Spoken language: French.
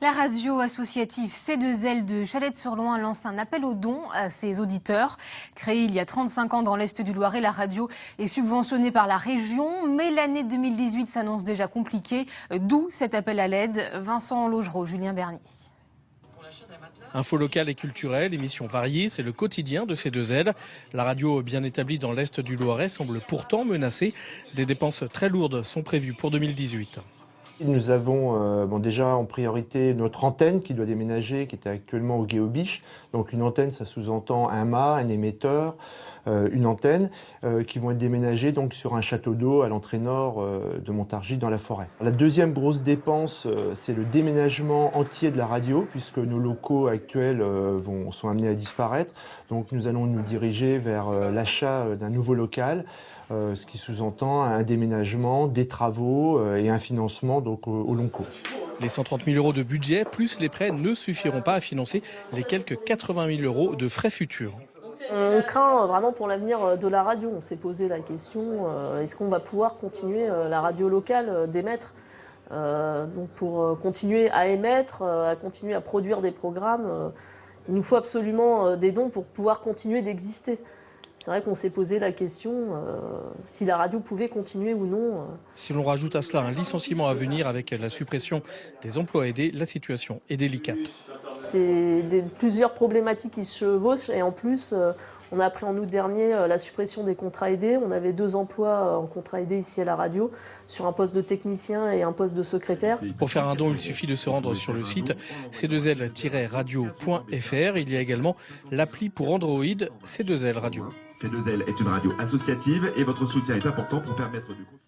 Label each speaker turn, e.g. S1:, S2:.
S1: La radio associative C2L de Chalette-sur-Loing lance un appel aux dons à ses auditeurs. Créée il y a 35 ans dans l'Est du Loiret, la radio est subventionnée par la région, mais l'année 2018 s'annonce déjà compliquée, d'où cet appel à l'aide. Vincent Laugereau, Julien Bernier.
S2: Info locale et culturelle, émissions variées, c'est le quotidien de C2L. La radio bien établie dans l'Est du Loiret semble pourtant menacée. Des dépenses très lourdes sont prévues pour 2018.
S3: Nous avons déjà en priorité notre antenne qui doit déménager, qui était actuellement au Gué aux Biches. Donc une antenne, ça sous-entend un mât, un émetteur, une antenne qui vont être déménagées donc sur un château d'eau à l'entrée nord de Montargis dans la forêt. La deuxième grosse dépense, c'est le déménagement entier de la radio puisque nos locaux actuels sont amenés à disparaître. Donc nous allons nous diriger vers l'achat d'un nouveau local, ce qui sous-entend un déménagement, des travaux et un financement donc au long cours.
S2: Les 130 000 € de budget plus les prêts ne suffiront pas à financer les quelques 80 000 € de frais futurs.
S4: On craint vraiment pour l'avenir de la radio. On s'est posé la question, est-ce qu'on va pouvoir continuer la radio locale d'émettre donc pour continuer à émettre, à continuer à produire des programmes, il nous faut absolument des dons pour pouvoir continuer d'exister. C'est vrai qu'on s'est posé la question si la radio pouvait continuer ou non.
S2: Si l'on rajoute à cela un licenciement à venir avec la suppression des emplois aidés, la situation est délicate.
S4: C'est plusieurs problématiques qui se chevauchent et en plus, on a appris en août dernier la suppression des contrats aidés. On avait 2 emplois en contrat aidé ici à la radio, sur un poste de technicien et un poste de secrétaire.
S2: Pour faire un don, il suffit de se rendre sur le site c2l-radio.fr. Il y a également l'appli pour Android C2L Radio.
S5: C2L est une radio associative et votre soutien est important pour permettre de continuer.